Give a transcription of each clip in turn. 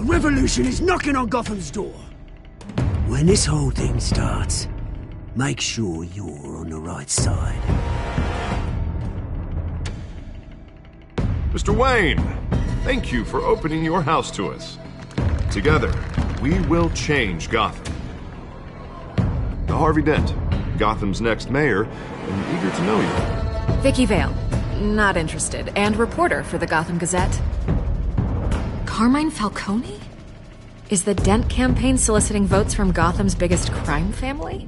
revolution is knocking on Gotham's door. When this whole thing starts, make sure you're on the right side. Mr. Wayne, thank you for opening your house to us. Together, we will change Gotham. Harvey Dent, Gotham's next mayor, and eager to know you. Vicky Vale, not interested, and reporter for the Gotham Gazette. Carmine Falcone? Is the Dent campaign soliciting votes from Gotham's biggest crime family?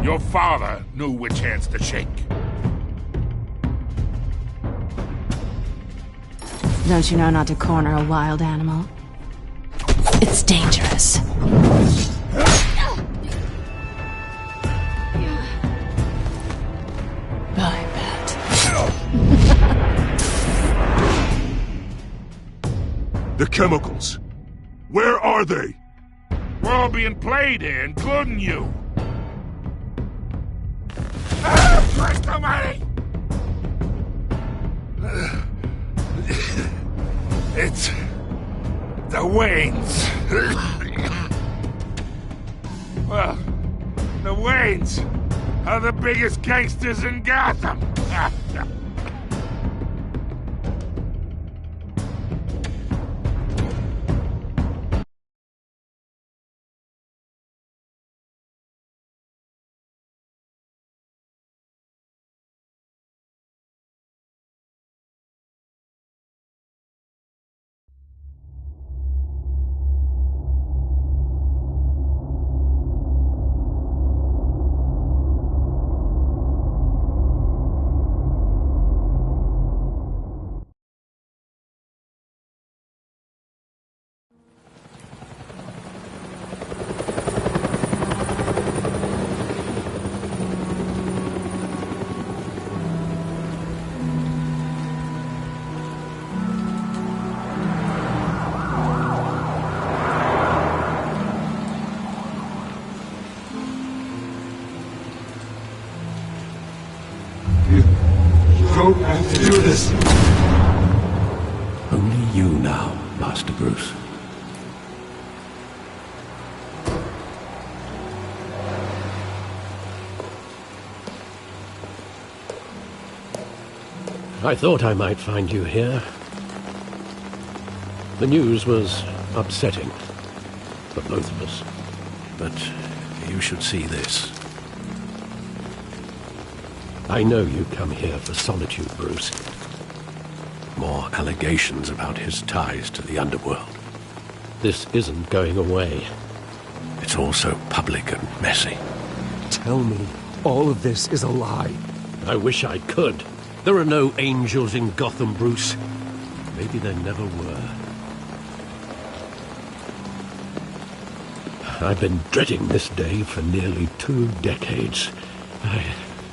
Your father knew which hands to shake. Don't you know not to corner a wild animal? It's dangerous. I bet. The chemicals. Where are they? We're all being played here, including you. Christ almighty! It's the Waynes. Well, the Waynes are the biggest gangsters in Gotham. Don't have to do this. Only you now, Master Bruce. I thought I might find you here. The news was upsetting for both of us. But you should see this. I know you come here for solitude, Bruce. More allegations about his ties to the underworld. This isn't going away. It's all so public and messy. Tell me, all of this is a lie. I wish I could. There are no angels in Gotham, Bruce. Maybe there never were. I've been dreading this day for nearly 2 decades.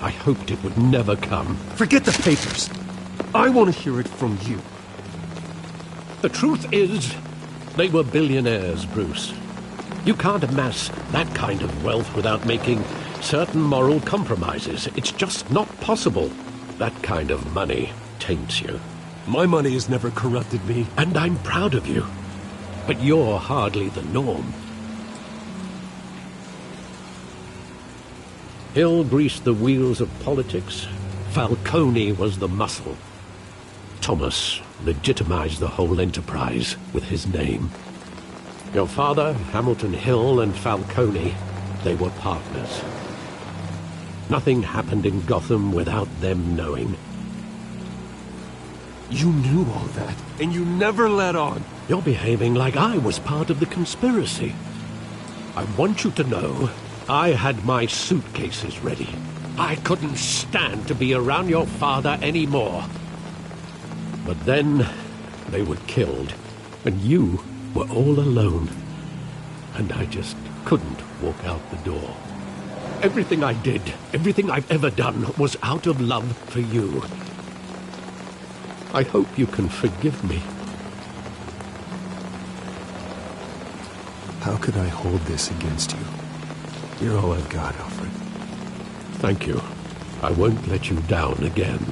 I hoped it would never come. Forget the papers. I want to hear it from you. The truth is, they were billionaires, Bruce. You can't amass that kind of wealth without making certain moral compromises. It's just not possible. That kind of money taints you. My money has never corrupted me. And I'm proud of you. But you're hardly the norm. Hill greased the wheels of politics. Falcone was the muscle. Thomas legitimized the whole enterprise with his name. Your father, Hamilton Hill, and Falcone, they were partners. Nothing happened in Gotham without them knowing. You knew all that, and you never let on. You're behaving like I was part of the conspiracy. I want you to know I had my suitcases ready. I couldn't stand to be around your father anymore. But then they were killed, and you were all alone. And I just couldn't walk out the door. Everything I did, everything I've ever done, was out of love for you. I hope you can forgive me. How could I hold this against you? You're all I've got, Alfred. Thank you. I won't let you down again.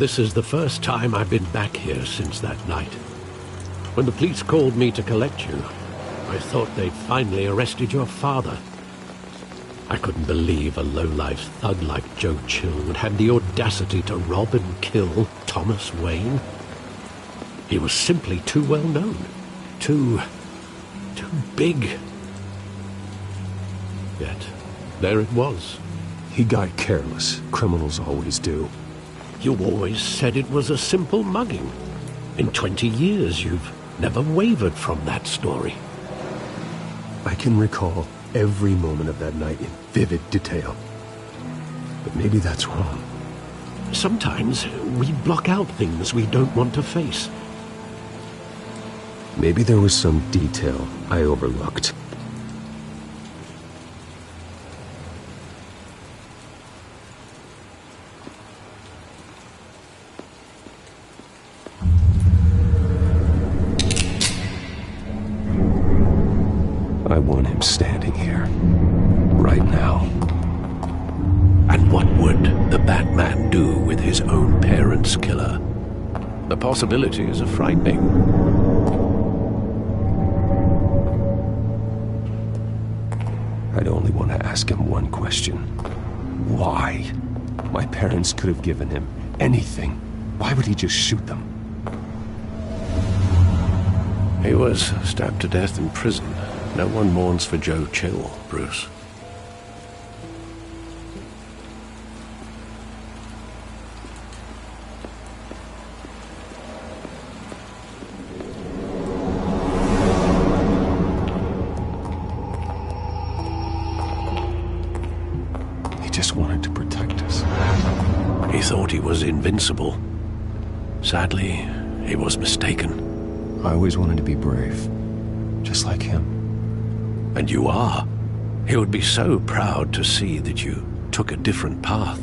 This is the first time I've been back here since that night. When the police called me to collect you, I thought they'd finally arrested your father. I couldn't believe a low-life thug like Joe Chill would have the audacity to rob and kill Thomas Wayne. He was simply too well known. Too big. Yet, there it was. He got careless. Criminals always do. You always said it was a simple mugging. In 20 years, you've never wavered from that story. I can recall every moment of that night in vivid detail. But maybe that's wrong. Sometimes we block out things we don't want to face. Maybe there was some detail I overlooked. I want him standing here, right now. And what would the Batman do with his own parents' killer? The possibilities are frightening. I'd only want to ask him one question. Why? My parents could have given him anything. Why would he just shoot them? He was stabbed to death in prison. No one mourns for Joe Chill, Bruce. He just wanted to protect us. He thought he was invincible. Sadly, he was mistaken. I always wanted to be brave, just like him. And you are. He would be so proud to see that you took a different path.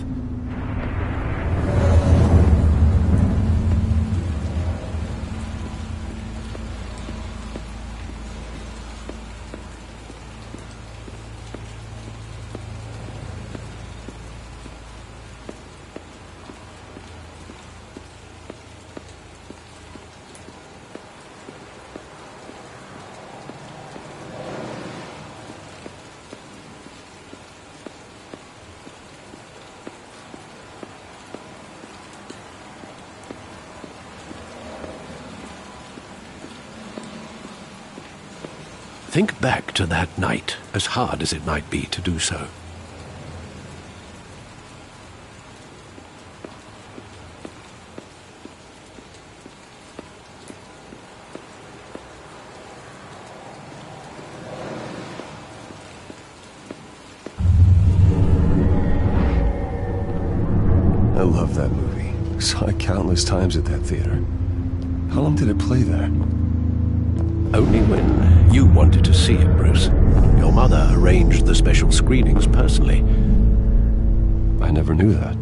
Think back to that night, as hard as it might be to do so. I love that movie. Saw it countless times at that theater. How long did it play there? Only when you wanted to see it, Bruce. Your mother arranged the special screenings personally. I never knew that.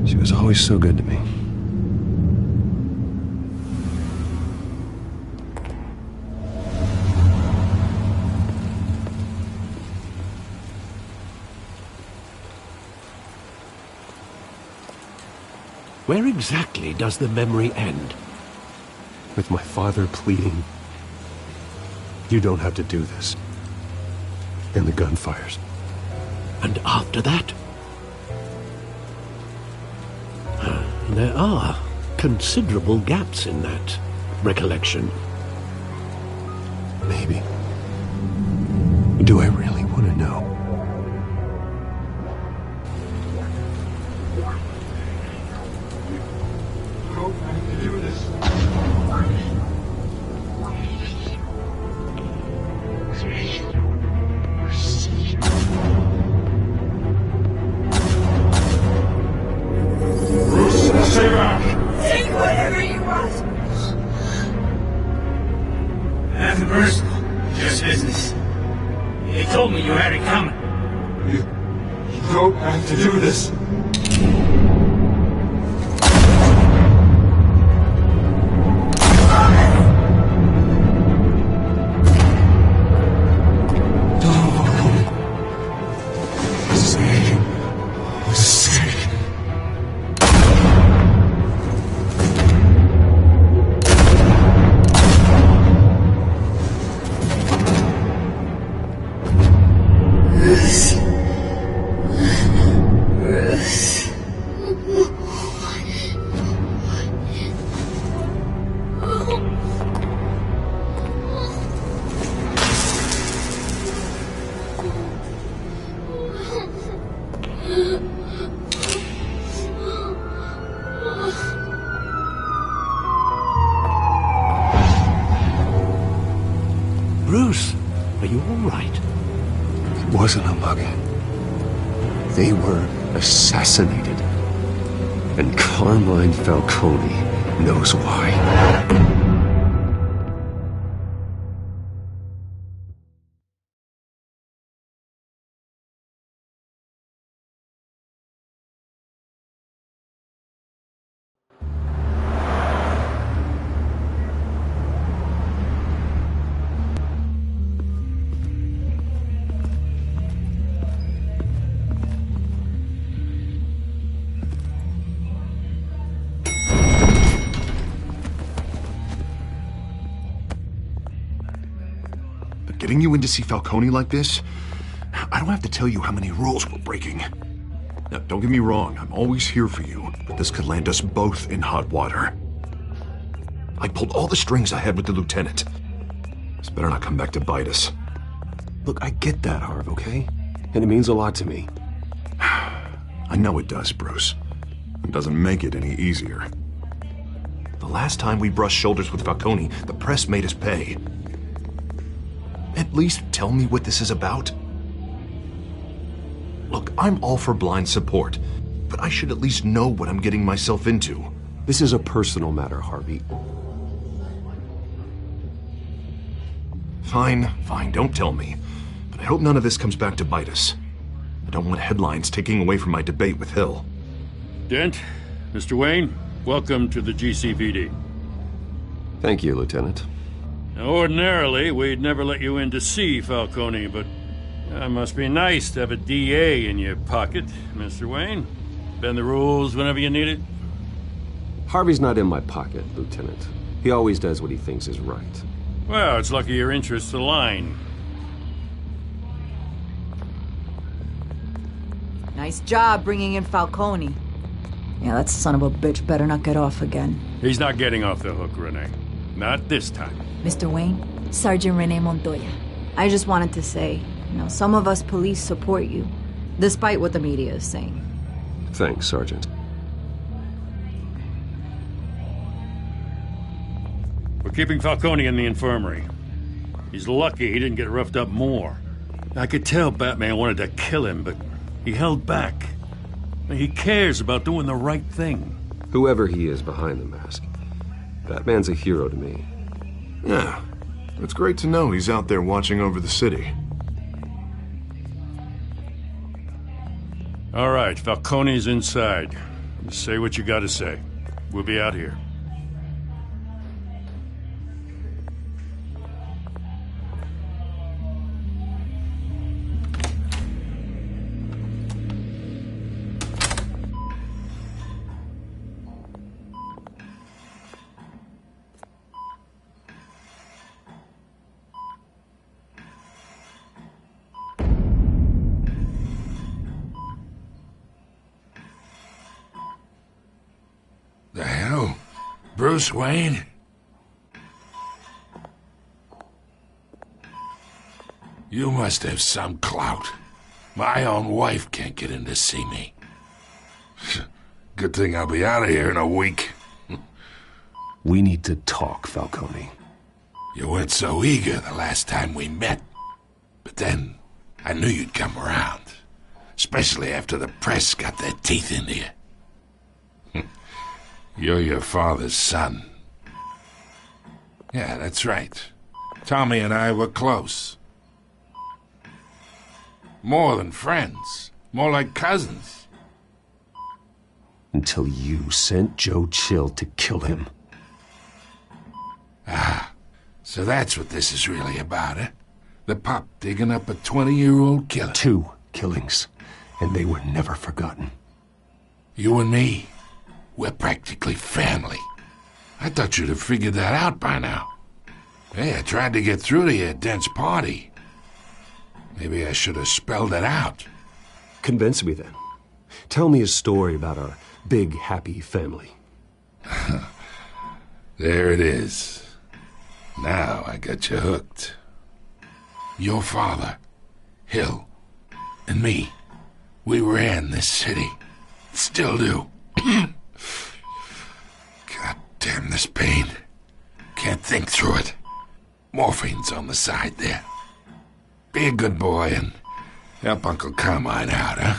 She was always so good to me. Where exactly does the memory end? With my father pleading, "You don't have to do this." And the gun fires. And after that? There are considerable gaps in that recollection. Maybe. Do I really want to know? Take whatever you want. Nothing personal, just business. They told me you had it coming. You don't have to do this. Bruce, are you all right? It wasn't a mugger. They were assassinated. And Carmine Falcone knows why. Getting you in to see Falcone like this? I don't have to tell you how many rules we're breaking. Now, don't get me wrong, I'm always here for you, but this could land us both in hot water. I pulled all the strings I had with the lieutenant. This better not come back to bite us. Look, I get that, Harv, okay? And it means a lot to me. I know it does, Bruce. It doesn't make it any easier. The last time we brushed shoulders with Falcone, the press made us pay. At least tell me what this is about. Look, I'm all for blind support, but I should at least know what I'm getting myself into. This is a personal matter, Harvey. Fine, don't tell me. But I hope none of this comes back to bite us. I don't want headlines taking away from my debate with Hill. Dent, Mr. Wayne, welcome to the GCPD. Thank you, Lieutenant. Now, ordinarily, we'd never let you in to see Falcone, but it must be nice to have a DA in your pocket, Mr. Wayne. Bend the rules whenever you need it. Harvey's not in my pocket, Lieutenant. He always does what he thinks is right. Well, it's lucky your interests align. Nice job bringing in Falcone. Yeah, that son of a bitch better not get off again. He's not getting off the hook, Renee. Not this time. Mr. Wayne, Sergeant Renee Montoya. I just wanted to say, some of us police support you, despite what the media is saying. Thanks, Sergeant. We're keeping Falcone in the infirmary. He's lucky he didn't get roughed up more. I could tell Batman wanted to kill him, but he held back. He cares about doing the right thing. Whoever he is behind the mask, Batman's a hero to me. Yeah, it's great to know he's out there watching over the city. All right, Falcone's inside. Say what you gotta say. We'll be out here. The hell? Bruce Wayne? You must have some clout. My own wife can't get in to see me. Good thing I'll be out of here in a week. We need to talk, Falcone. You weren't so eager the last time we met. But then, I knew you'd come around. Especially after the press got their teeth into you. You're your father's son. Yeah, that's right. Tommy and I were close. More than friends. More like cousins. Until you sent Joe Chill to kill him. Ah, so that's what this is really about, eh? The pup digging up a 20-year-old killer. 2 killings, and they were never forgotten. You and me, we're practically family. I thought you'd have figured that out by now. Hey, I tried to get through to you at Dent's party. Maybe I should have spelled it out. Convince me then. Tell me a story about our big, happy family. There it is. Now I got you hooked. Your father, Hill, and me, We ran this city. Still do. God damn this pain. Can't think through it. Morphine's on the side there. Be a good boy and help Uncle Carmine out, huh?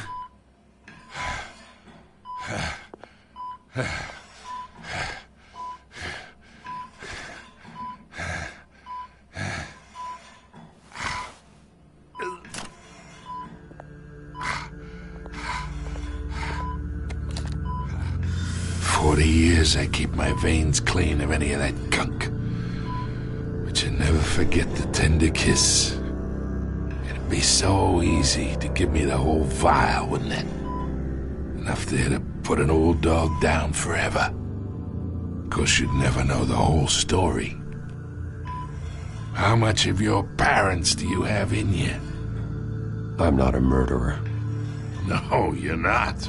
40 years I keep my veins clean of any of that gunk. But you never forget the tender kiss. It'd be so easy to give me the whole vial, wouldn't it? Enough there to put an old dog down forever. Of course, you'd never know the whole story. How much of your parents do you have in you? I'm not a murderer. No, you're not.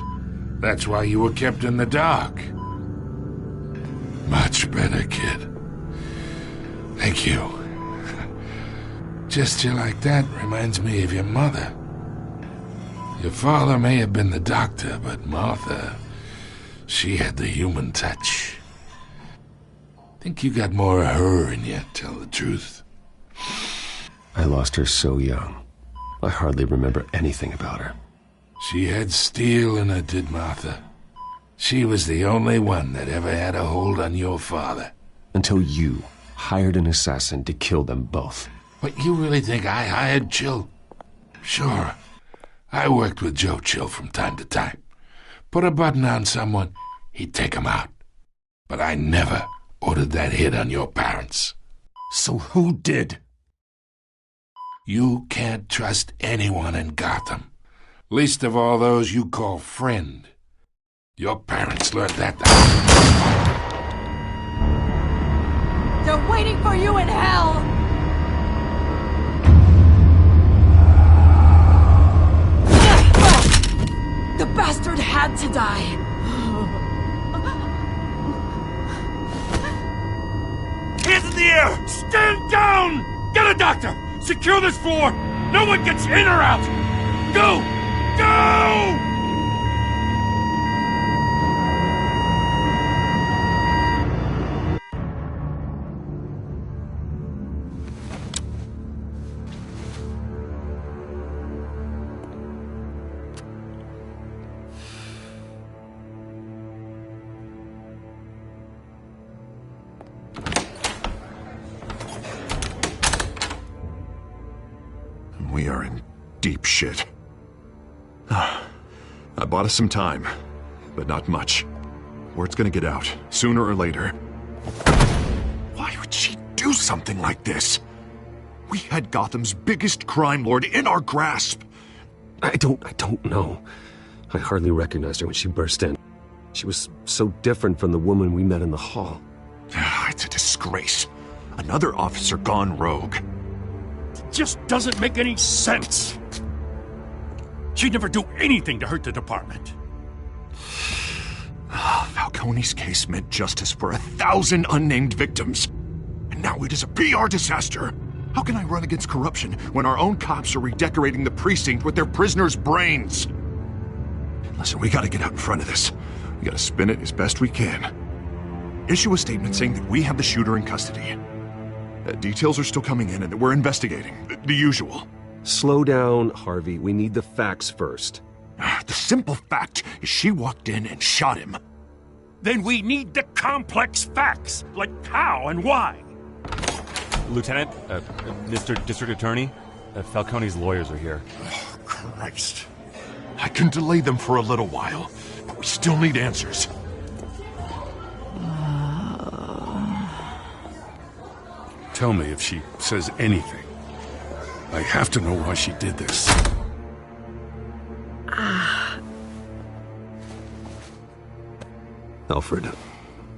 That's why you were kept in the dark. Much better, kid. Thank you. Gesture like that reminds me of your mother. Your father may have been the doctor, but Martha, she had the human touch. Think you got more of her in you, tell the truth. I lost her so young. I hardly remember anything about her. She had steel in her, did Martha. She was the only one that ever had a hold on your father. Until you hired an assassin to kill them both. What, you really think I hired Chill? Sure. I worked with Joe Chill from time to time. Put a button on someone, he'd take him out. But I never ordered that hit on your parents. So who did? You can't trust anyone in Gotham. Least of all those you call friend. Your parents learned that. They're waiting for you in hell! The bastard had to die. Hands in the air! Stand down! Get a doctor! Secure this floor! No one gets in or out! Go! Go! We are in deep shit. I bought us some time, but not much. Word's gonna get out, sooner or later. Why would she do something like this? We had Gotham's biggest crime lord in our grasp. I don't know. I hardly recognized her when she burst in. She was so different from the woman we met in the hall. It's a disgrace. Another officer gone rogue. Just doesn't make any sense. She'd never do anything to hurt the department. Falcone's case meant justice for 1,000 unnamed victims. And now it is a PR disaster. How can I run against corruption when our own cops are redecorating the precinct with their prisoners' brains? Listen, we gotta get out in front of this. We gotta spin it as best we can. Issue a statement saying that we have the shooter in custody. Details are still coming in and that we're investigating. The usual. Slow down, Harvey. We need the facts first. The simple fact is she walked in and shot him. Then we need the complex facts, like how and why. Lieutenant, Mr. District Attorney, Falcone's lawyers are here. Oh, Christ. I can delay them for a little while, but we still need answers. Tell me if she says anything. I have to know why she did this. Alfred,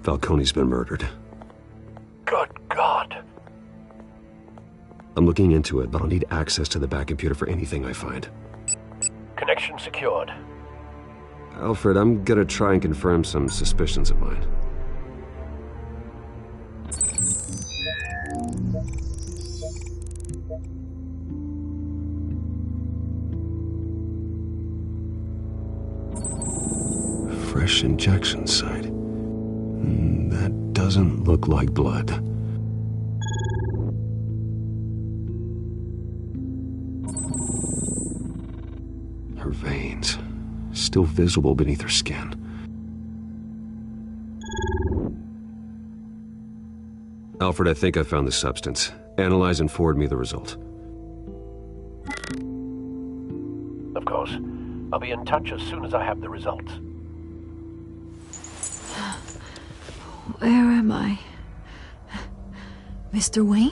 Falcone's been murdered. Good God. I'm looking into it, but I'll need access to the back computer for anything I find. Connection secured. Alfred, I'm gonna try and confirm some suspicions of mine. fresh injection site. That doesn't look like blood. Her veins, still visible beneath her skin. Alfred, I think I found the substance. Analyze and forward me the result. Of course. I'll be in touch as soon as I have the results. Where am I? Mr. Wayne?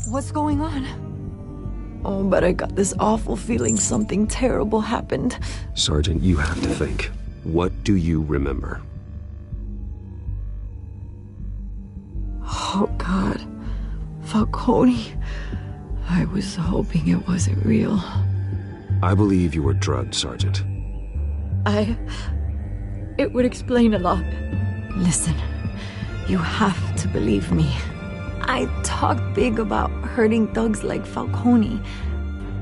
What's going on? Oh, but I got this awful feeling something terrible happened. Sergeant, you have to think. What do you remember? Oh, God. Falcone. I was hoping it wasn't real. I believe you were drugged, Sergeant. It would explain a lot. Listen, you have to believe me. I talked big about hurting thugs like Falcone,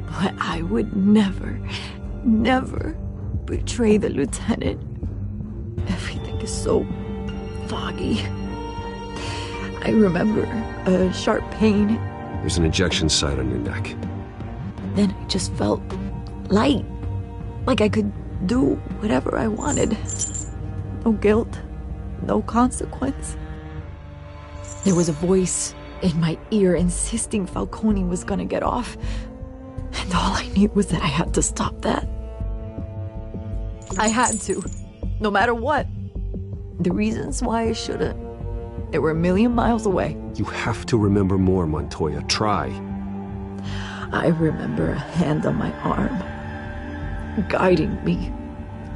but I would never betray the lieutenant. Everything is so foggy. I remember a sharp pain. There's an injection site on your neck. Then I just felt light, like I could do whatever I wanted. No guilt, no consequence. There was a voice in my ear insisting Falcone was gonna get off. And all I knew was that I had to stop that. I had to, no matter what. The reasons why I shouldn't, they were a million miles away. You have to remember more, Montoya. Try. I remember a hand on my arm, guiding me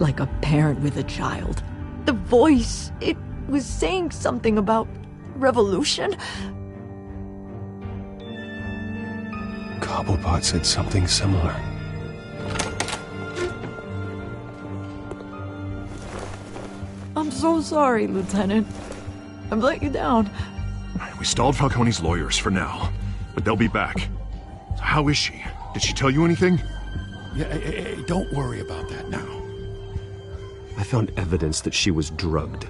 like a parent with a child. The voice, it was saying something about revolution. Cobblepot said something similar. I'm so sorry, Lieutenant. I've let you down. We stalled Falcone's lawyers for now, but they'll be back. So how is she? Did she tell you anything? Yeah, hey, don't worry about that now. I found evidence that she was drugged.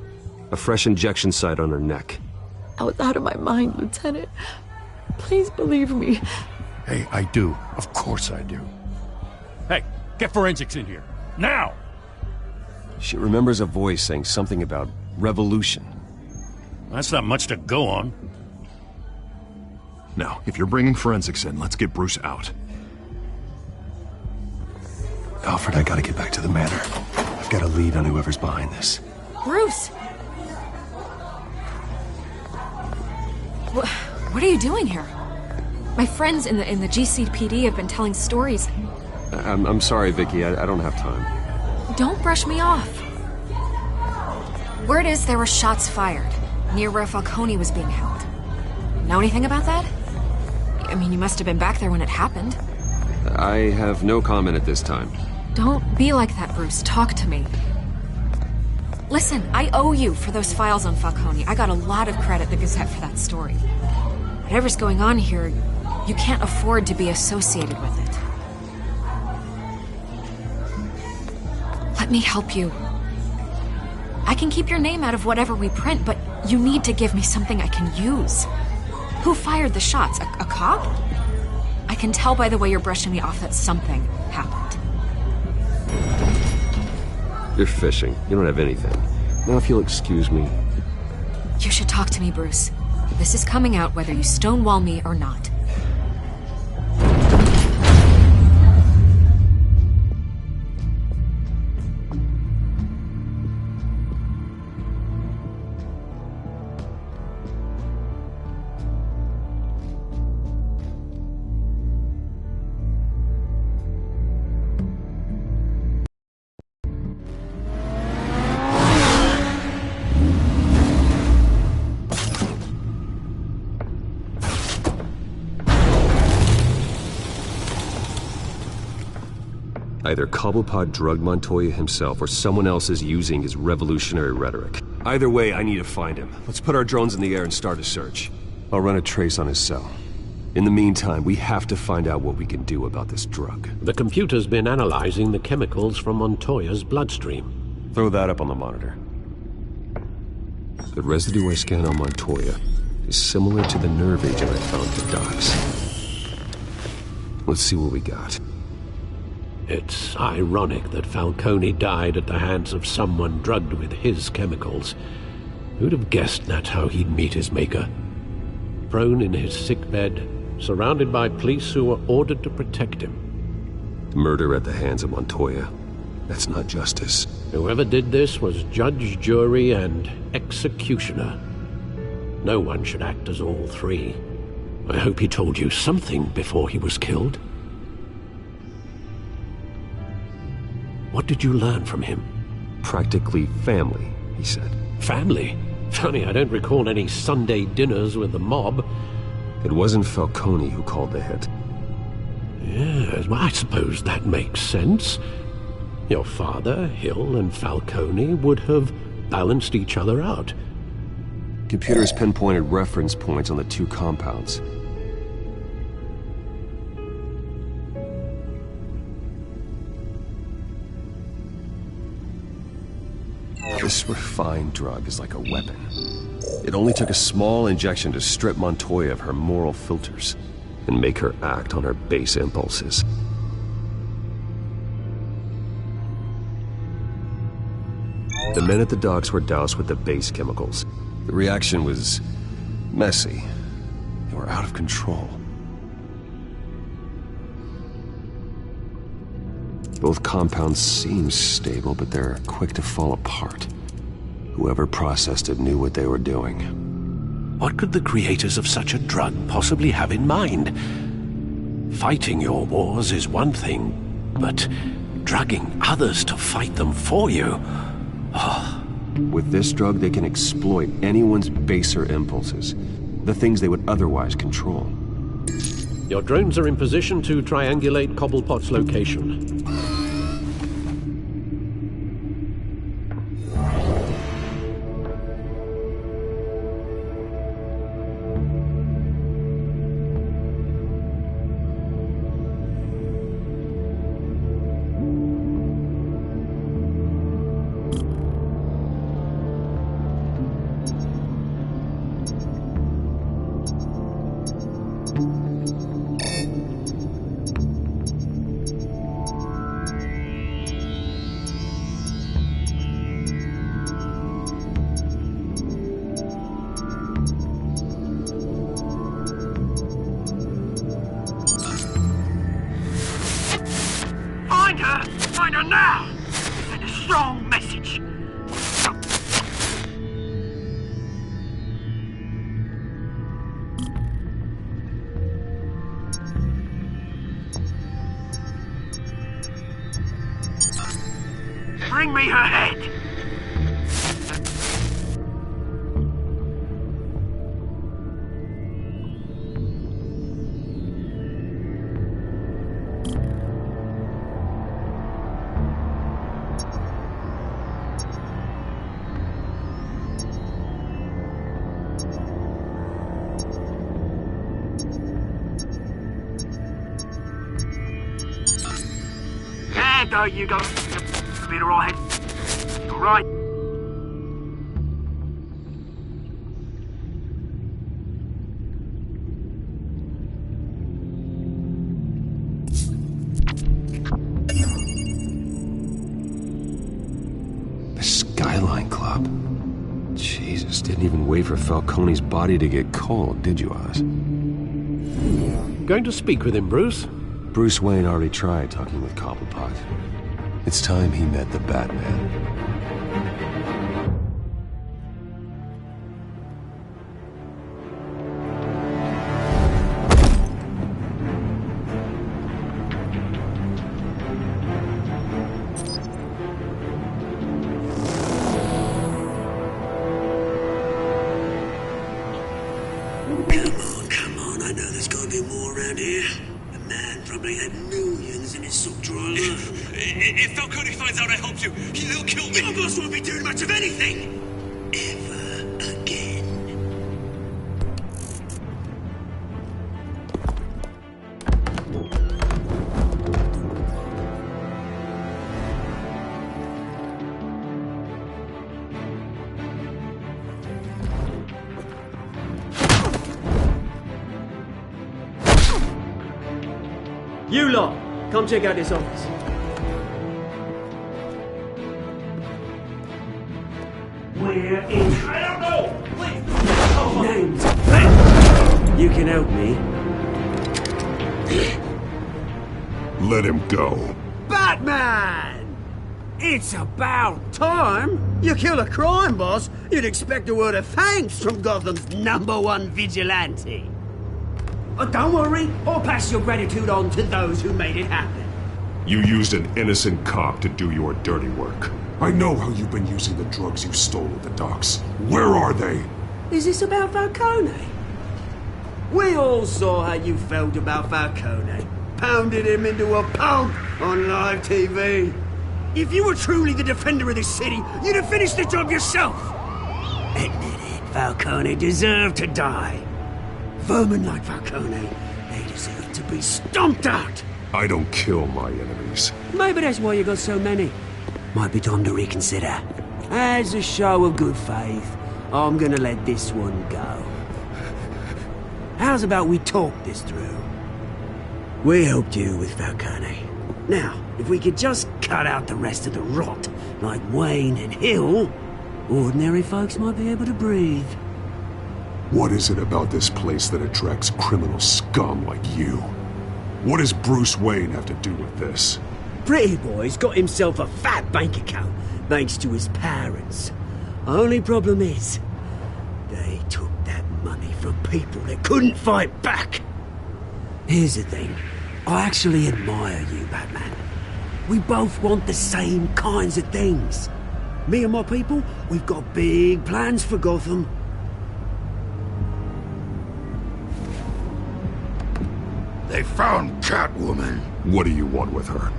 A fresh injection site on her neck. I was out of my mind, Lieutenant. Please believe me. Hey, I do. Of course I do. Hey, get forensics in here. Now! She remembers a voice saying something about revolution. That's not much to go on. Now, if you're bringing forensics in, let's get Bruce out. Alfred, I gotta get back to the manor. I've got a lead on whoever's behind this. Bruce! What are you doing here? My friends in the GCPD have been telling stories. I'm sorry, Vicky. I don't have time. Don't brush me off. Word is there were shots fired near where Falcone was being held. Know anything about that? I mean, you must have been back there when it happened. I have no comment at this time. Don't be like that, Bruce. Talk to me. Listen, I owe you for those files on Falcone. I got a lot of credit at the Gazette for that story. Whatever's going on here, you can't afford to be associated with it. Let me help you. I can keep your name out of whatever we print, but you need to give me something I can use. Who fired the shots? A cop? I can tell by the way you're brushing me off that something happened. You're fishing. You don't have anything. Now, if you'll excuse me. You should talk to me, Bruce. This is coming out whether you stonewall me or not. Either Cobblepot drugged Montoya himself or someone else is using his revolutionary rhetoric. Either way, I need to find him. Let's put our drones in the air and start a search. I'll run a trace on his cell. In the meantime, we have to find out what we can do about this drug. The computer's been analyzing the chemicals from Montoya's bloodstream. Throw that up on the monitor. The residue I scan on Montoya is similar to the nerve agent I found at the docks. Let's see what we got. It's ironic that Falcone died at the hands of someone drugged with his chemicals. Who'd have guessed that's how he'd meet his maker? Prone in his sickbed, surrounded by police who were ordered to protect him. Murder at the hands of Montoya. That's not justice. Whoever did this was judge, jury, and executioner. No one should act as all three. I hope he told you something before he was killed. What did you learn from him? Practically family, he said. Family? Funny, I don't recall any Sunday dinners with the mob. It wasn't Falcone who called the hit. Yes, well, I suppose that makes sense. Your father, Hill, and Falcone would have balanced each other out. Computers pinpointed reference points on the two compounds. This refined drug is like a weapon. It only took a small injection to strip Montoya of her moral filters and make her act on her base impulses. The men at the docks were doused with the base chemicals. The reaction was messy. They were out of control. Both compounds seem stable, but they're quick to fall apart. Whoever processed it knew what they were doing. What could the creators of such a drug possibly have in mind? Fighting your wars is one thing, but drugging others to fight them for you... Oh. With this drug, they can exploit anyone's baser impulses, the things they would otherwise control. Your drones are in position to triangulate Cobblepot's location. Find her now! Send a strong message. Bring me her head! There you go. Be alright. Alright. The Skyline Club. Jesus, didn't even wait for Falcone's body to get cold, did you, Oz? Going to speak with him, Bruce? Bruce Wayne already tried talking with Cobblepot. It's time he met the Batman. Come on, I know there's gotta be more around here. The man probably had millions in his sock drawer alone. If Falcone finds out I helped you, he'll kill me. Your boss won't be doing much of anything! Ever again. You lot, come check out this office. We're in. I don't know! Please! Names. You can help me. Let him go. Batman! It's about time! You kill a crime boss, you'd expect a word of thanks from Gotham's #1 vigilante. Don't worry, I'll pass your gratitude on to those who made it happen. You used an innocent cop to do your dirty work. I know how you've been using the drugs you stole at the docks. Where are they? Is this about Falcone? We all saw how you felt about Falcone. Pounded him into a pulp on live TV. If you were truly the defender of this city, you'd have finished the job yourself. Admit it, Falcone deserved to die. Vermin like Falcone, they deserve to be stomped out. I don't kill my enemies. Maybe that's why you got so many. Might be time to reconsider. As a show of good faith, I'm gonna let this one go. How's about we talk this through? We helped you with Falcone. Now, if we could just cut out the rest of the rot, like Wayne and Hill, ordinary folks might be able to breathe. What is it about this place that attracts criminal scum like you? What does Bruce Wayne have to do with this? Pretty Boy's got himself a fat bank account, thanks to his parents. Only problem is, they took that money from people that couldn't fight back. Here's the thing. I actually admire you, Batman. We both want the same kinds of things. Me and my people, we've got big plans for Gotham. They found Catwoman. What do you want with her?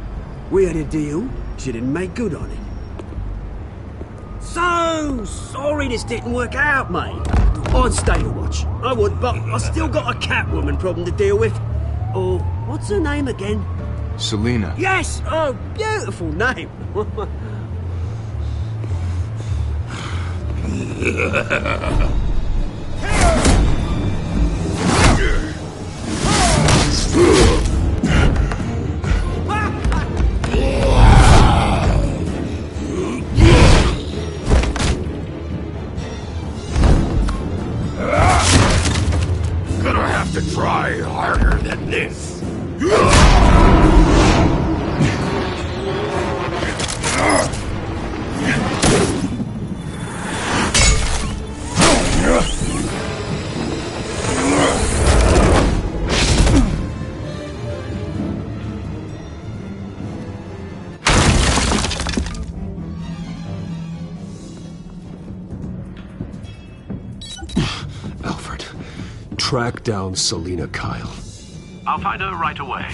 We had a deal. She didn't make good on it. So sorry this didn't work out, mate. I'd stay to watch. I would, but I still got a Catwoman problem to deal with. Oh, what's her name again? Selina. Yes! Oh, beautiful name. Gonna have to try harder than this. Alfred, track down Selina Kyle. I'll find her right away.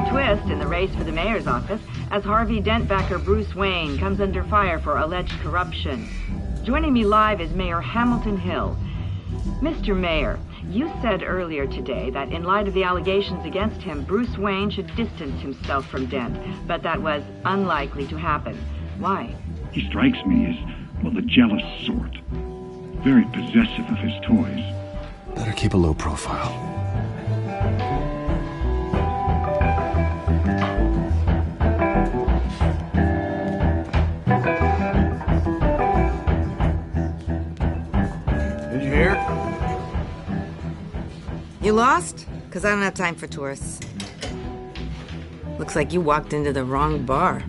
Twist in the race for the mayor's office as Harvey Dent backer Bruce Wayne comes under fire for alleged corruption. Joining me live is Mayor Hamilton Hill. Mr. Mayor, you said earlier today that in light of the allegations against him, Bruce Wayne should distance himself from Dent, but that was unlikely to happen. Why? He strikes me as, well, the jealous sort. Very possessive of his toys. Better keep a low profile. You lost? Because I don't have time for tourists. Looks like you walked into the wrong bar.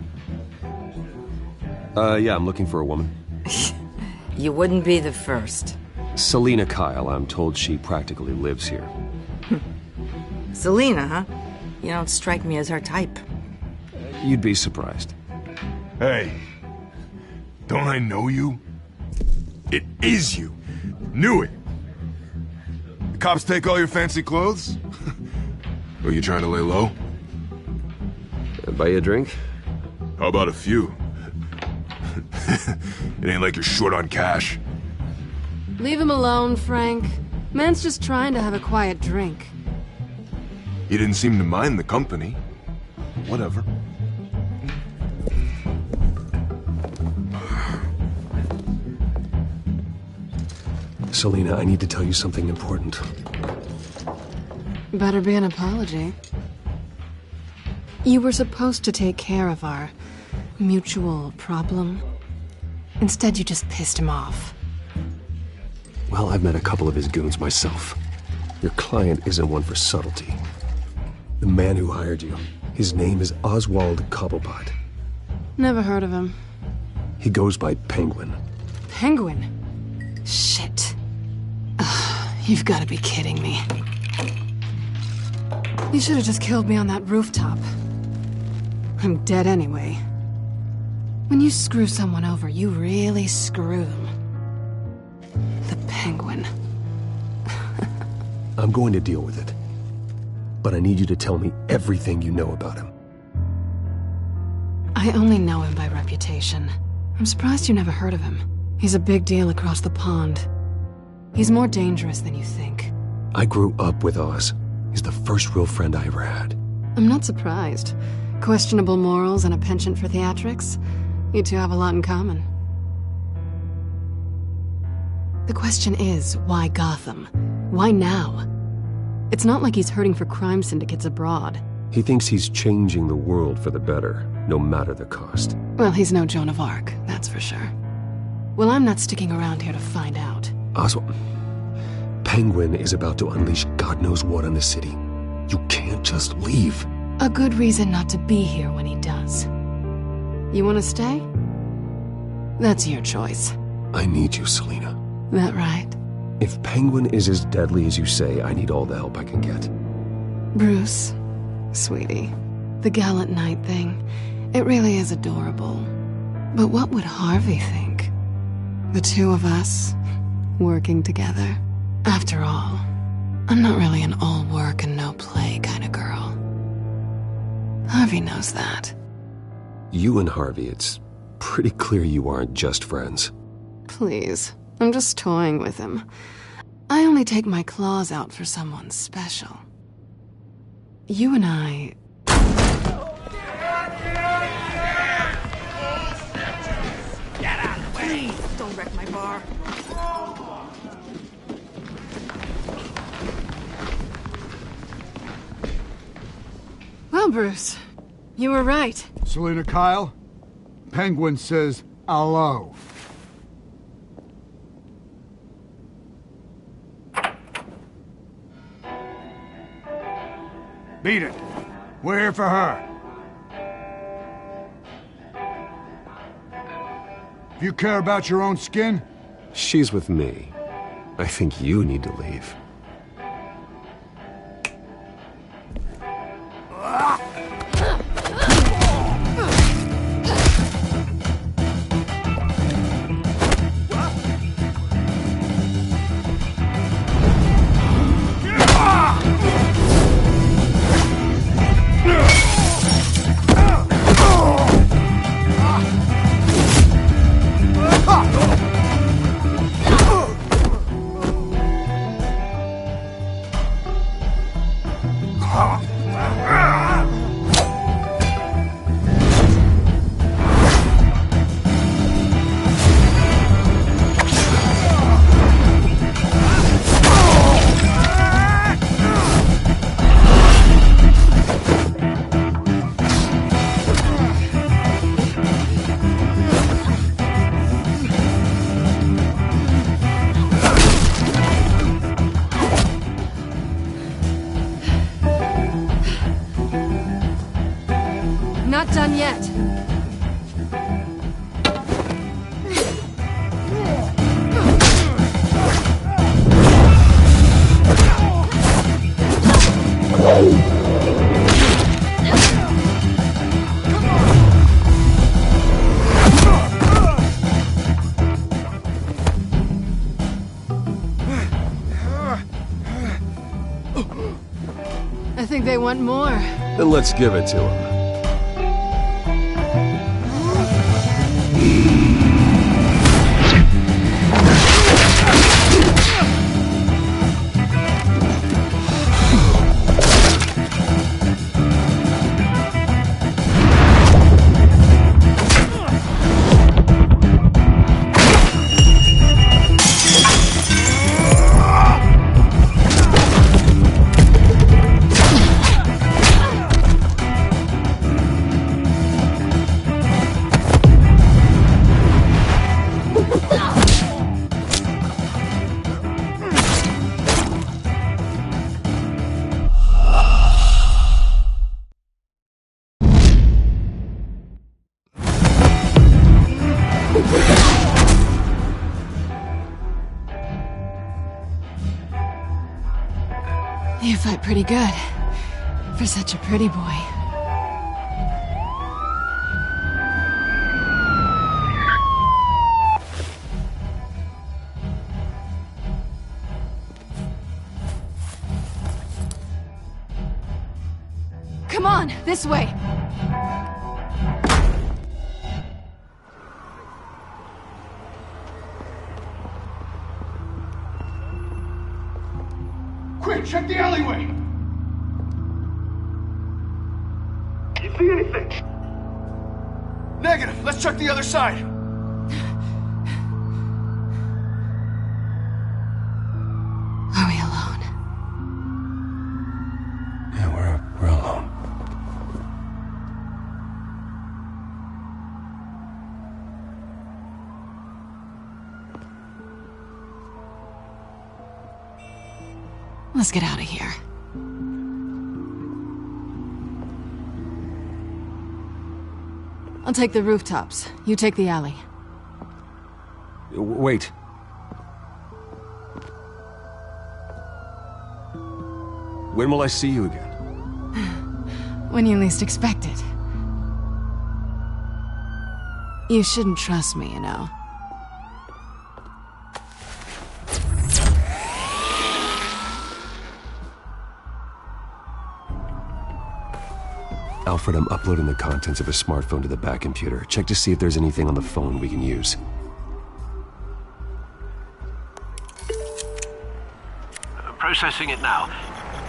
Yeah, I'm looking for a woman. You wouldn't be the first. Selina Kyle, I'm told she practically lives here. Selina, huh? You don't strike me as her type. You'd be surprised. Hey, don't I know you? It is you. Knew it. The cops take all your fancy clothes? Are you trying to lay low? Buy you a drink? How about a few? It ain't like you're short on cash. Leave him alone, Frank. Man's just trying to have a quiet drink. He didn't seem to mind the company. Whatever. Selina, I need to tell you something important. Better be an apology. You were supposed to take care of our mutual problem. Instead, you just pissed him off. Well, I've met a couple of his goons myself. Your client isn't one for subtlety. The man who hired you, his name is Oswald Cobblepot. Never heard of him. He goes by Penguin. Penguin? Shit. Ugh, you've got to be kidding me. You should have just killed me on that rooftop. I'm dead anyway. When you screw someone over, you really screw them. The Penguin. I'm going to deal with it. But I need you to tell me everything you know about him. I only know him by reputation. I'm surprised you never heard of him. He's a big deal across the pond. He's more dangerous than you think. I grew up with Oz. He's the first real friend I ever had. I'm not surprised. Questionable morals and a penchant for theatrics. You two have a lot in common. The question is, why Gotham? Why now? It's not like he's hurting for crime syndicates abroad. He thinks he's changing the world for the better, no matter the cost. Well, he's no Joan of Arc, that's for sure. Well, I'm not sticking around here to find out. Oswald, Penguin is about to unleash God knows what on the city. You can't just leave. A good reason not to be here when he does. You want to stay? That's your choice. I need you, Selina. That right? If Penguin is as deadly as you say, I need all the help I can get. Bruce, sweetie, the gallant knight thing, it really is adorable. But what would Harvey think? The two of us, working together. After all, I'm not really an all work and no play kind of girl. Harvey knows that. You and Harvey, it's pretty clear you aren't just friends. Please, I'm just toying with him. I only take my claws out for someone special. You and I... Get out of the way! Please, don't wreck my bar. Well, Bruce, you were right. Selina Kyle, Penguin says hello. Beat it. We're here for her. If you care about your own skin... She's with me. I think you need to leave. not done yet. I think they want more. Then let's give it to them. You fight pretty good. For such a pretty boy. Come on, this way. Quick, check the alleyway! You see anything? Negative. Let's check the other side. Are we alone? Yeah, we're alone. Let's get out of here. I'll take the rooftops. You take the alley. Wait. When will I see you again? When you least expect it. You shouldn't trust me, you know. Alfred, I'm uploading the contents of a smartphone to the back computer. Check to see if there's anything on the phone we can use. Processing it now.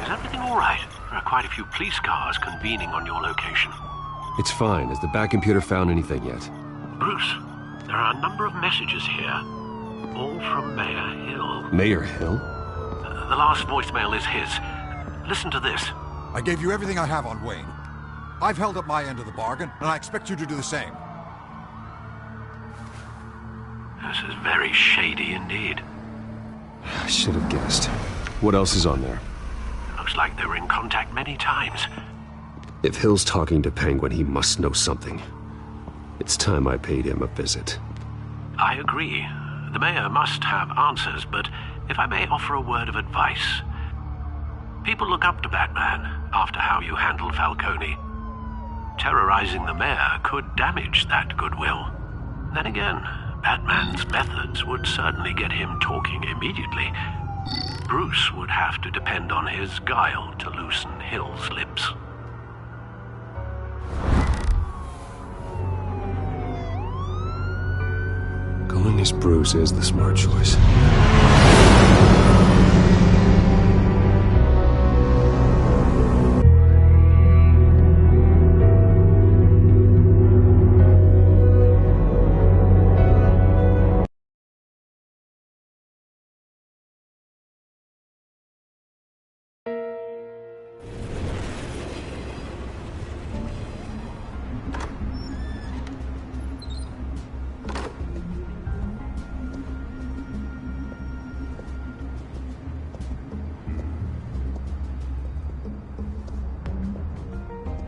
Is everything all right? There are quite a few police cars convening on your location. It's fine. Has the back computer found anything yet? Bruce, there are a number of messages here. All from Mayor Hill. Mayor Hill? The last voicemail is his. Listen to this. I gave you everything I have on Wayne. I've held up my end of the bargain, and I expect you to do the same. This is very shady indeed. I should have guessed. What else is on there? Looks like they were in contact many times. If Hill's talking to Penguin, he must know something. It's time I paid him a visit. I agree. The mayor must have answers, but if I may offer a word of advice. People look up to Batman after how you handled Falcone. Terrorizing the mayor could damage that goodwill. Then again, Batman's methods would certainly get him talking immediately. Bruce would have to depend on his guile to loosen Hill's lips. Going as Bruce is the smart choice.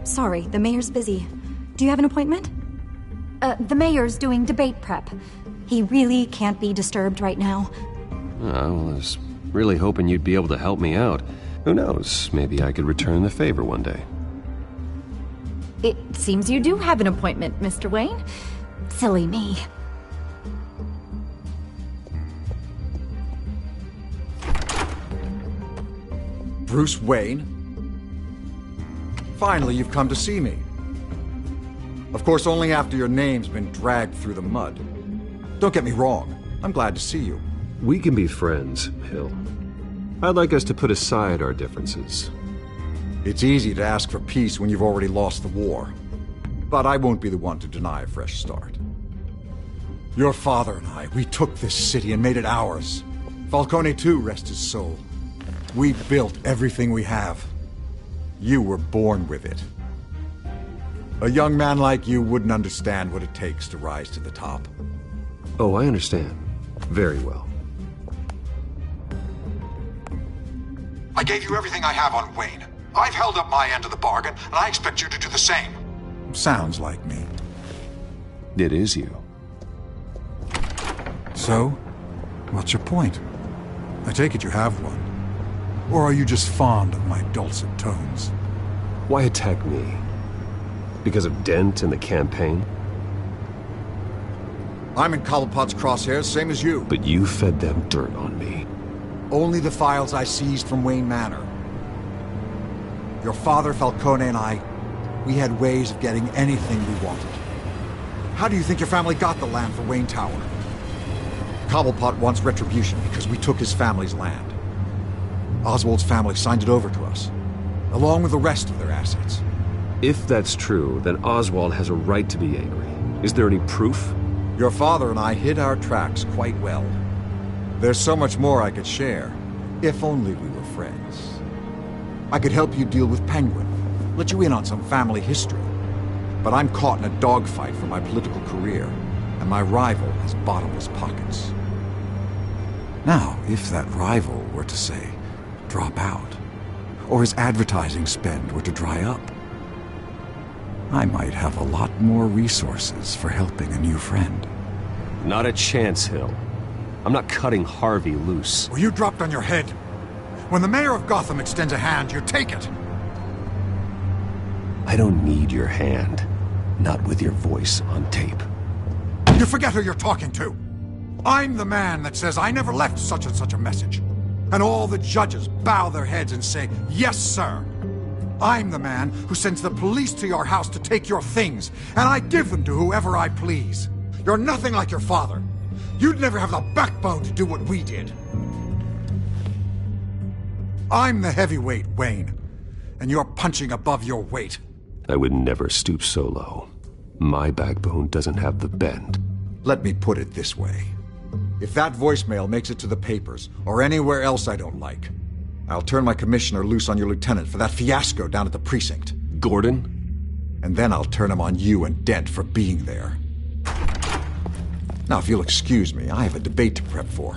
Sorry, the mayor's busy. Do you have an appointment? The mayor's doing debate prep. He really can't be disturbed right now. I was really hoping you'd be able to help me out. Who knows, maybe I could return the favor one day. It seems you do have an appointment, Mr. Wayne. Silly me. Bruce Wayne? Finally, you've come to see me. Of course, only after your name's been dragged through the mud. Don't get me wrong, I'm glad to see you. We can be friends, Hill. I'd like us to put aside our differences. It's easy to ask for peace when you've already lost the war. But I won't be the one to deny a fresh start. Your father and I, we took this city and made it ours. Falcone too, rest his soul. We built everything we have. You were born with it. A young man like you wouldn't understand what it takes to rise to the top. Oh, I understand. Very well. I gave you everything I have on Wayne. I've held up my end of the bargain, and I expect you to do the same. Sounds like me. It is you. So, what's your point? I take it you have one. Or are you just fond of my dulcet tones? Why attack me? Because of Dent and the campaign? I'm in Cobblepot's crosshairs, same as you. But you fed them dirt on me. Only the files I seized from Wayne Manor. Your father, Falcone, and I, we had ways of getting anything we wanted. How do you think your family got the land for Wayne Tower? Cobblepot wants retribution because we took his family's land. Oswald's family signed it over to us, along with the rest of their assets. If that's true, then Oswald has a right to be angry. Is there any proof? Your father and I hid our tracks quite well. There's so much more I could share, if only we were friends. I could help you deal with Penguin, let you in on some family history. But I'm caught in a dogfight for my political career, and my rival has bottomless pockets. Now, if that rival were to say, drop out, or his advertising spend were to dry up, I might have a lot more resources for helping a new friend. Not a chance, Hill. I'm not cutting Harvey loose. Were you dropped on your head? When the mayor of Gotham extends a hand, you take it. I don't need your hand. Not with your voice on tape. You forget who you're talking to. I'm the man that says I never left such and such a message. And all the judges bow their heads and say, yes, sir. I'm the man who sends the police to your house to take your things, and I give them to whoever I please. You're nothing like your father. You'd never have the backbone to do what we did. I'm the heavyweight, Wayne, and you're punching above your weight. I would never stoop so low. My backbone doesn't have the bend. Let me put it this way. If that voicemail makes it to the papers, or anywhere else I don't like, I'll turn my commissioner loose on your lieutenant for that fiasco down at the precinct. Gordon? And then I'll turn him on you and Dent for being there. Now, if you'll excuse me, I have a debate to prep for.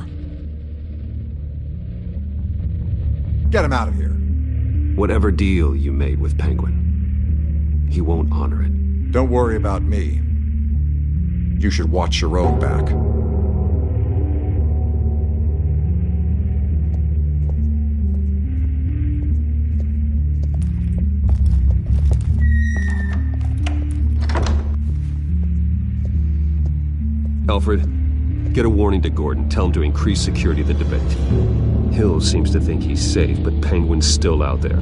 Get him out of here. Whatever deal you made with Penguin, he won't honor it. Don't worry about me. You should watch your own back. Alfred, get a warning to Gordon. Tell him to increase security of the debate. Hill seems to think he's safe, but Penguin's still out there.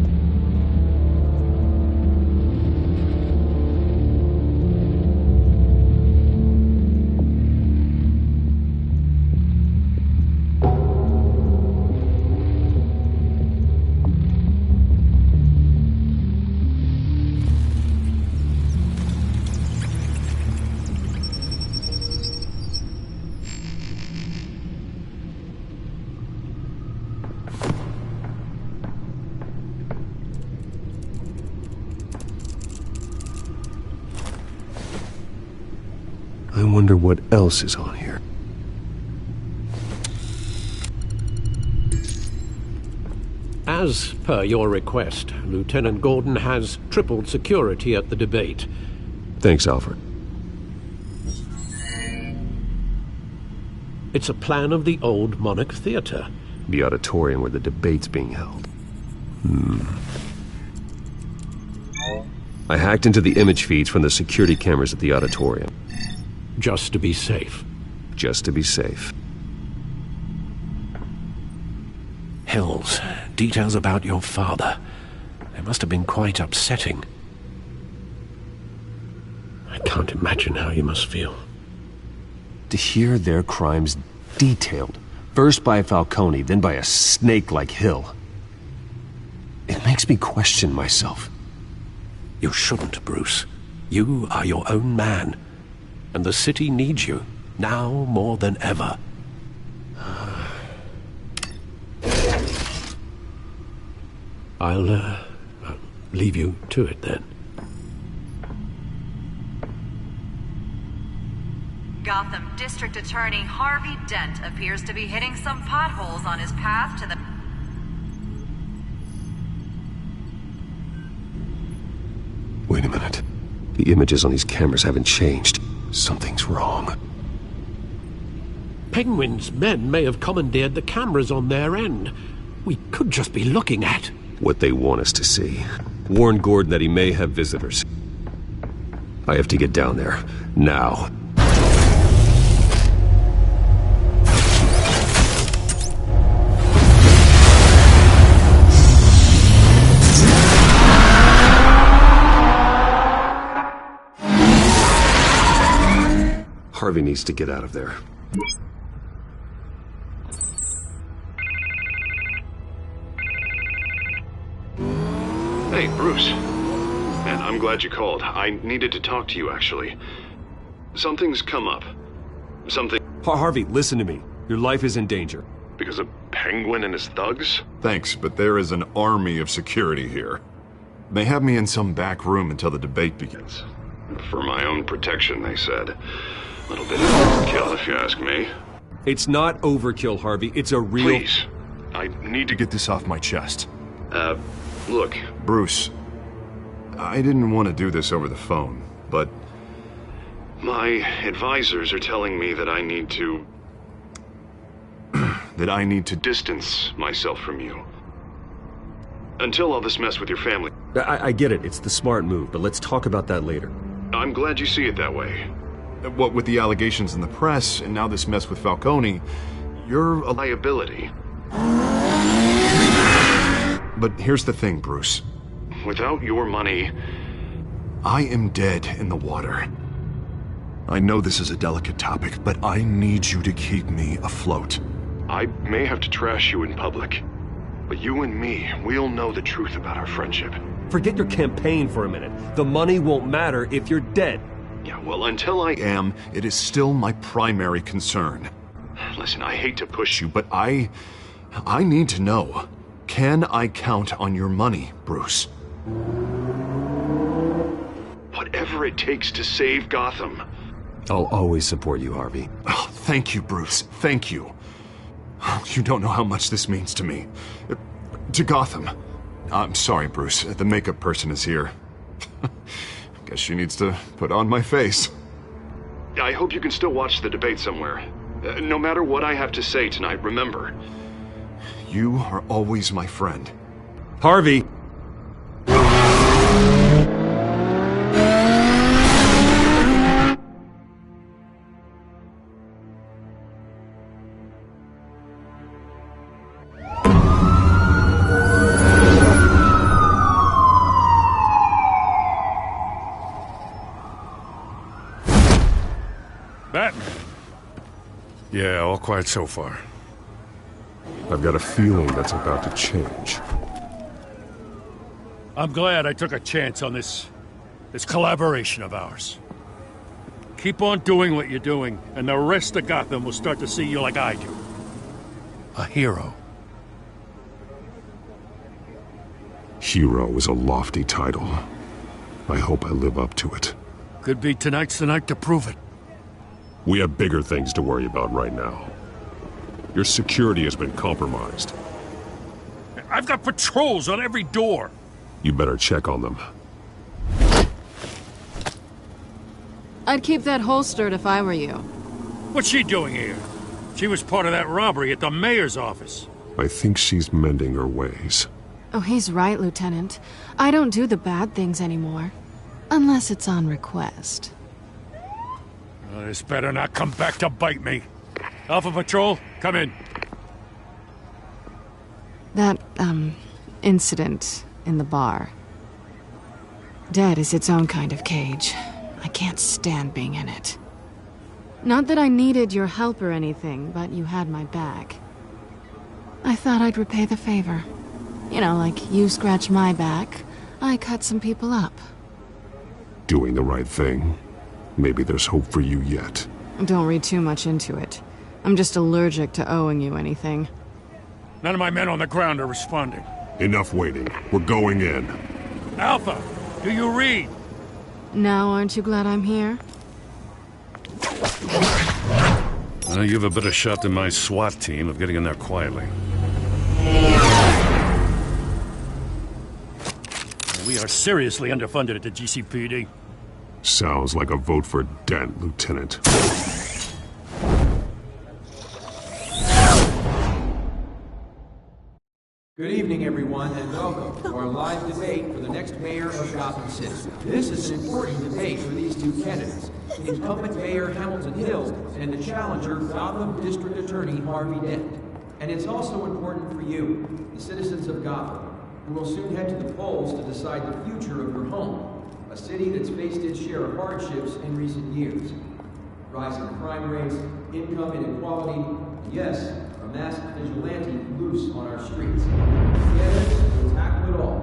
I wonder what else is on here. As per your request, Lieutenant Gordon has tripled security at the debate. Thanks, Alfred. It's a plan of the old Monarch Theatre. The auditorium where the debate's being held. I hacked into the image feeds from the security cameras at the auditorium. Just to be safe. Just to be safe. Hills, details about your father. They must have been quite upsetting. I can't imagine how you must feel. To hear their crimes detailed, first by Falcone, then by a snake like Hill. It makes me question myself. You shouldn't, Bruce. You are your own man. And the city needs you, now more than ever. I'll leave you to it then. Gotham District Attorney Harvey Dent appears to be hitting some potholes on his path to the... Wait a minute. The images on these cameras haven't changed. Something's wrong. Penguin's men may have commandeered the cameras on their end. We could just be looking at... what they want us to see. Warn Gordon that he may have visitors. I have to get down there. Now. Harvey needs to get out of there. Hey, Bruce. Man, I'm glad you called. I needed to talk to you, actually. Something's come up. Something... Harvey, listen to me. Your life is in danger. Because of Penguin and his thugs? Thanks, but there is an army of security here. They have me in some back room until the debate begins. For my own protection, they said. A little bit of overkill, if you ask me. It's not overkill, Harvey. It's a real... Please. I need to get this off my chest. Look, Bruce. I didn't want to do this over the phone, but... my advisors are telling me that I need to... that I need to distance myself from you. Until all this mess with your family. I get it. It's the smart move, but let's talk about that later. I'm glad you see it that way. What with the allegations in the press, and now this mess with Falcone, you're a liability. But here's the thing, Bruce. Without your money, I am dead in the water. I know this is a delicate topic, but I need you to keep me afloat. I may have to trash you in public, but you and me, we'll know the truth about our friendship. Forget your campaign for a minute. The money won't matter if you're dead. Yeah, well, until I am, it is still my primary concern. Listen, I hate to push you, but I need to know. Can I count on your money, Bruce? Whatever it takes to save Gotham. I'll always support you, Harvey. Oh, thank you, Bruce. Thank you. You don't know how much this means to me. To Gotham. I'm sorry, Bruce. The makeup person is here. Guess she needs to put on my face. I hope you can still watch the debate somewhere. No matter what I have to say tonight, remember, you are always my friend. Harvey! Batman. Yeah, all quiet so far. I've got a feeling that's about to change. I'm glad I took a chance on this collaboration of ours. Keep on doing what you're doing, and the rest of Gotham will start to see you like I do. A hero. Hero is a lofty title. I hope I live up to it. Could be tonight's the night to prove it. We have bigger things to worry about right now. Your security has been compromised. I've got patrols on every door. You better check on them. I'd keep that holstered if I were you. What's she doing here? She was part of that robbery at the mayor's office. I think she's mending her ways. Oh, he's right, Lieutenant. I don't do the bad things anymore. Unless it's on request. Well, this better not come back to bite me. Alpha Patrol, come in. That, incident in the bar. Dead is its own kind of cage. I can't stand being in it. Not that I needed your help or anything, but you had my back. I thought I'd repay the favor. You know, like you scratch my back, I cut some people up. Doing the right thing. Maybe there's hope for you yet. Don't read too much into it. I'm just allergic to owing you anything. None of my men on the ground are responding. Enough waiting. We're going in. Alpha, do you read? Now aren't you glad I'm here? Well, you have a better shot than my SWAT team of getting in there quietly. We are seriously underfunded at the GCPD. Sounds like a vote for Dent, Lieutenant. Good evening, everyone, and welcome to our live debate for the next mayor of Gotham City. This is an important debate for these two candidates, incumbent Mayor Hamilton Hill and the challenger, Gotham District Attorney Harvey Dent. And it's also important for you, the citizens of Gotham, who will soon head to the polls to decide the future of your home, a city that's faced its share of hardships in recent years. Rising crime rates, income inequality, and yes, a masked vigilante loose on our streets. Together, we'll tackle it all.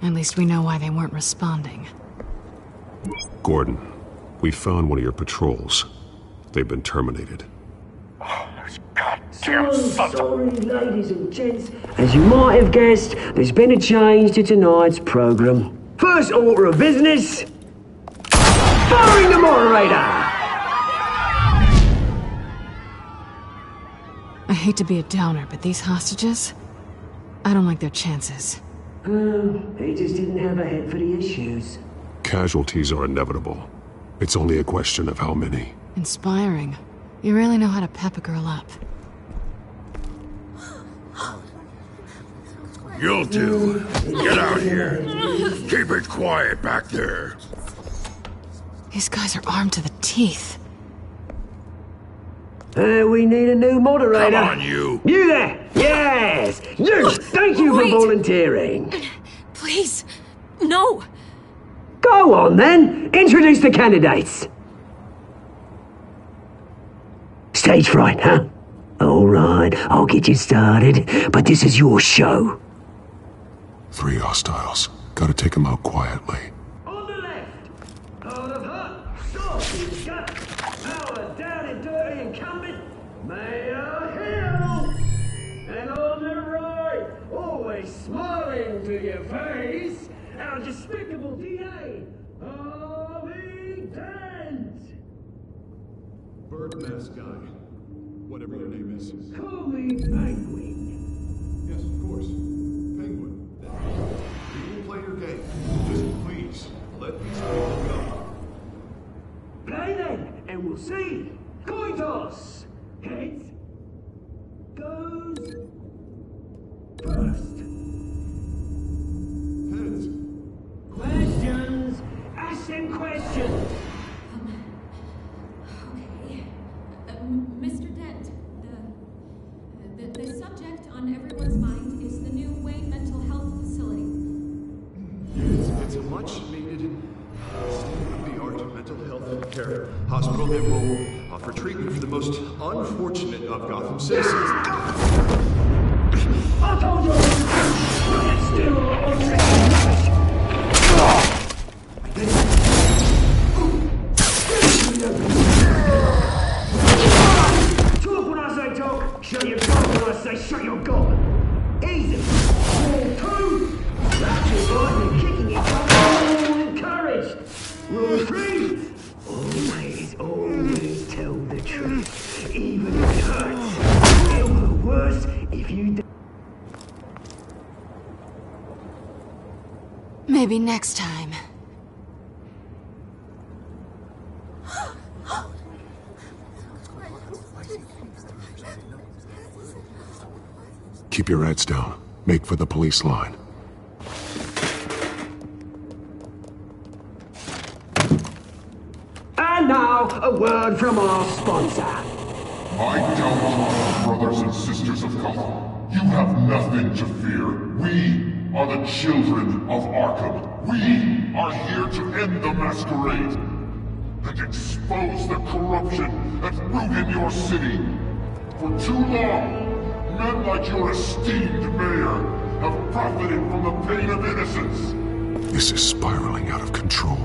At least we know why they weren't responding. Gordon, we found one of your patrols. They've been terminated. Sorry, ladies and gents. As you might have guessed, there's been a change to tonight's program. First order of business, firing the moderator! I hate to be a downer, but these hostages, I don't like their chances. He just didn't have a head for the issues. Casualties are inevitable. It's only a question of how many. Inspiring. You really know how to pep a girl up. You'll do. Get out here. Keep it quiet back there. These guys are armed to the teeth. We need a new moderator. Come on, you. You there! Yes! You! Thank you for volunteering. Please, no. Go on, then. Introduce the candidates. Stage fright, huh? All right, I'll get you started, but this is your show. 3 hostiles. Gotta take them out quietly. On the left, out of hot, saucy gut, our down and dirty incumbent, Mayor Hill. And on the right, always smiling to your face, our despicable DA, Harvey Dent. Bird mask guy. Whatever your name is. Call me Penguin. Yes, of course. Penguin. We will play your game. Just please, let these people go. Play then, and we'll see. Coin toss. Heads goes first. Heads. Questions. Ask them questions. Mr. Dent, the subject on everyone's mind is the new Wayne Mental Health Facility. It's a much-needed state-of-the-art mental health care hospital that will offer treatment for the most unfortunate of Gotham citizens. I told you! Talk when I say talk, shut your mouth when I Even if it hurts. It'll be worse if you... Maybe next time. Keep your heads down. Make for the police line. And now, a word from our sponsor. My Telltale brothers and sisters of color, you have nothing to fear. We are the children of Arkham. We are here to end the masquerade and expose the corruption that ruined your city. For too long, men like your esteemed mayor have profited from the pain of innocence. This is spiraling out of control.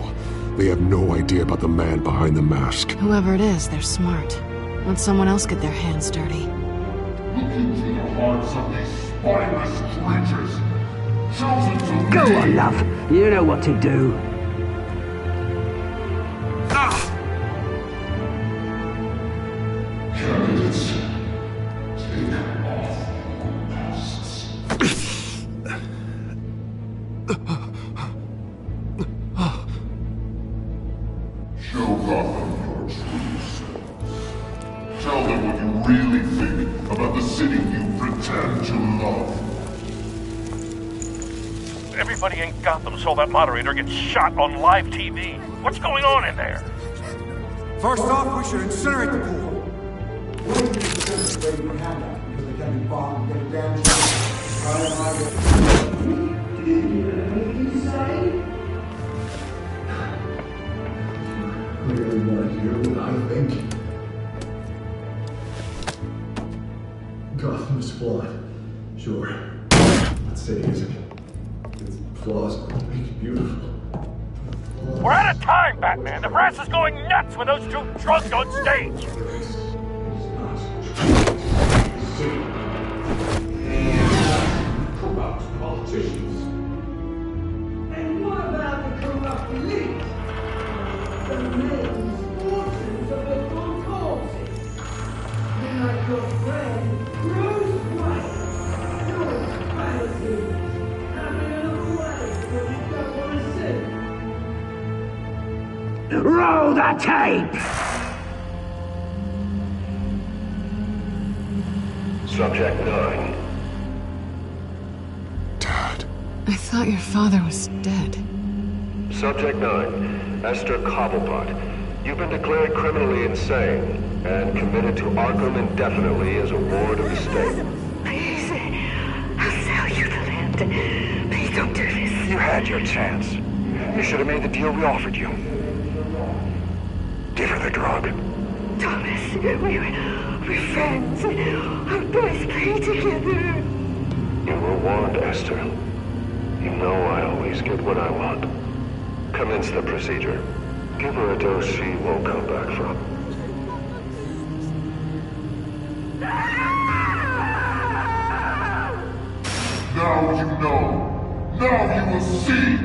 They have no idea about the man behind the mask. Whoever it is, they're smart. Let someone else get their hands dirty. Look into the hearts of these spineless creatures, chosen to Go lead. on, love. You know what to do. Candidates, take off your masks. Show Gotham your true self. Tell them what you really think about the city you pretend to love. Everybody in Gotham saw that moderator get shot on live TV. What's going on in there? First off, we should incinerate the pool. Really want to hear what I think? Gotham's flawed. Sure. That city isn't. Its flaws make it beautiful. We're out of time, Batman. The press is going nuts with those two drunks on stage. Corrupt politicians. And what about the corrupt elite? The men's fortunes of the concourses. They're like your friend, Bruce Wayne. Your fantasy. Having it away when you don't want to see. Roll the tape! Subject 9. I thought your father was dead. Subject 9, Esther Cobblepot. You've been declared criminally insane and committed to Arkham indefinitely as a ward of the state. Please, I'll sell you the land. Please don't do this. You had your chance. You should have made the deal we offered you. Give her the drug. Thomas, we're friends. Our boys play together. You were warned, Esther. You know I always get what I want. Commence the procedure. Give her a dose she won't come back from. Now you know. Now you will see.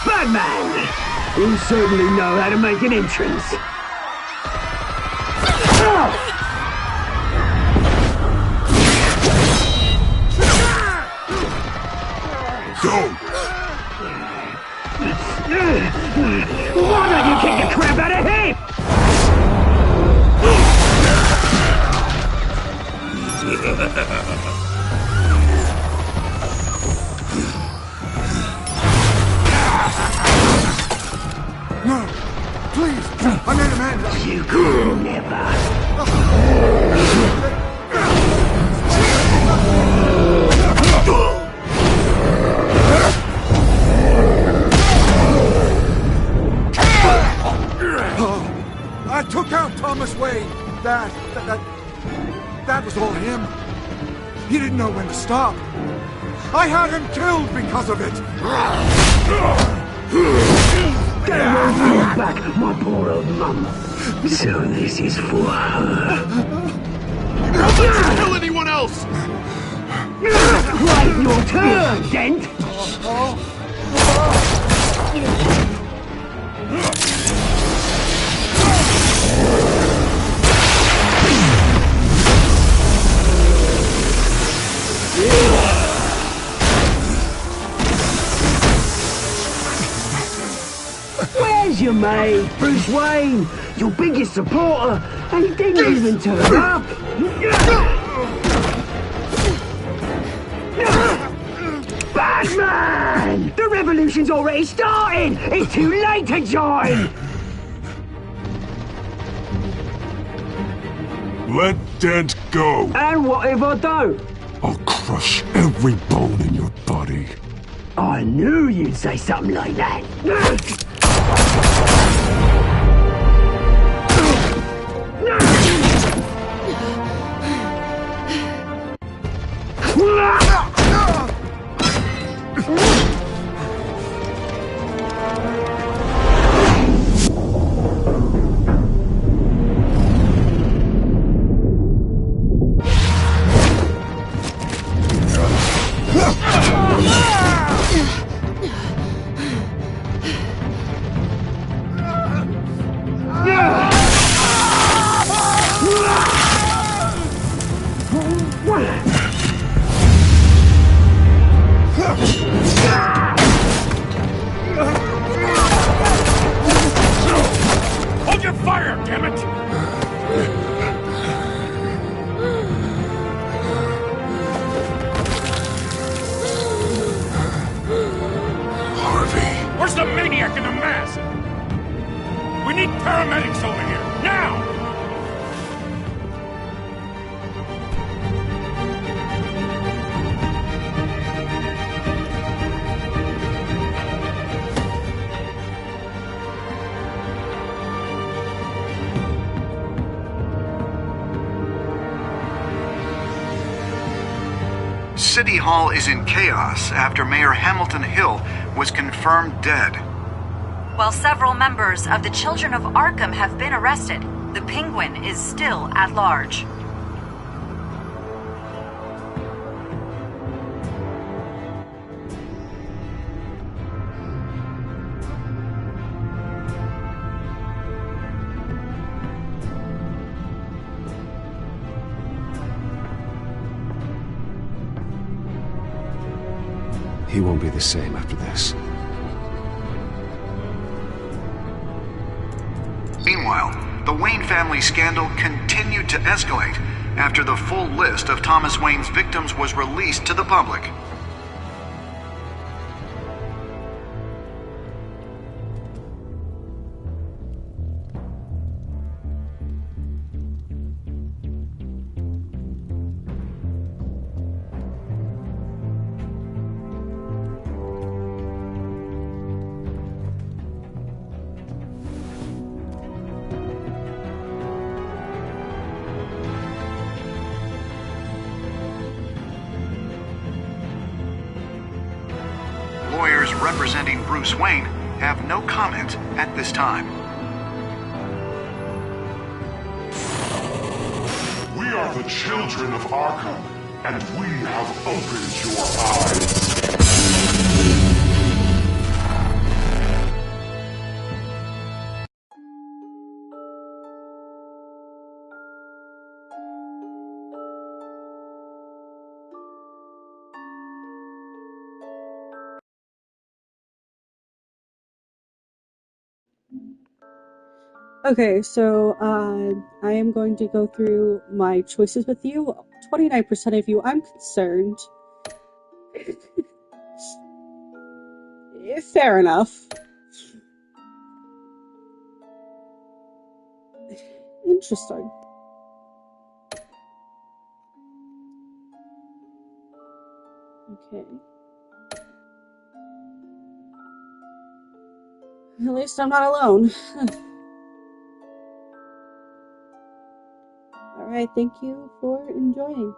Batman! You certainly know how to make an entrance. Go! Why don't you kick the crap out of him? No! Please! I made amends! You could never. I took out Thomas Wayne. That was all him. He didn't know when to stop. I had him killed because of it. Bring back my poor old mum. So this is for her. Don't let you kill anyone else! Right, your turn, Dent! Where's your mate, Bruce Wayne? Your biggest supporter, and he didn't even turn up! Batman! The revolution's already started! It's too late to join! Let Dent go! And what if I don't? I'll crush every bone in your body. I knew you'd say something like that. Hold your fire, damn it! Harvey. Where's the maniac in the mask? We need paramedics over here, now! City Hall is in chaos after Mayor Hamilton Hill was confirmed dead. While several members of the Children of Arkham have been arrested, the Penguin is still at large. He won't be the same after this. Meanwhile, the Wayne family scandal continued to escalate after the full list of Thomas Wayne's victims was released to the public. Lawyers representing Bruce Wayne have no comment at this time. We are the children of Arkham, and we have opened your eyes. Okay, so I am going to go through my choices with you. 29% of you, I'm concerned. Fair enough. Interesting. Okay. At least I'm not alone. Alright, thank you for enjoying.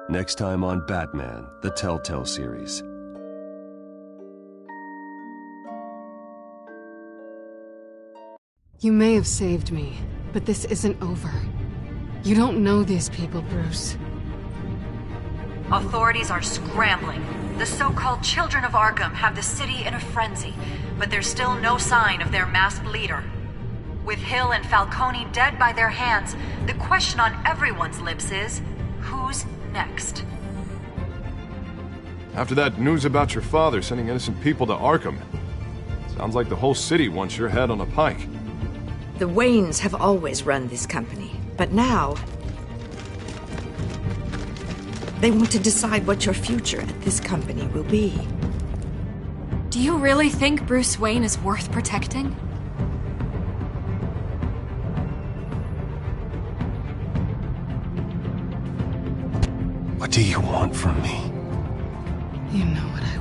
Next time on Batman, the Telltale series. You may have saved me, but this isn't over. You don't know these people, Bruce. Authorities are scrambling. The so-called Children of Arkham have the city in a frenzy, but there's still no sign of their masked leader. With Hill and Falcone dead by their hands, the question on everyone's lips is, who's next? After that news about your father sending innocent people to Arkham, sounds like the whole city wants your head on a pike. The Waynes have always run this company, but now they want to decide what your future at this company will be. Do you really think Bruce Wayne is worth protecting? What do you want from me? You know what I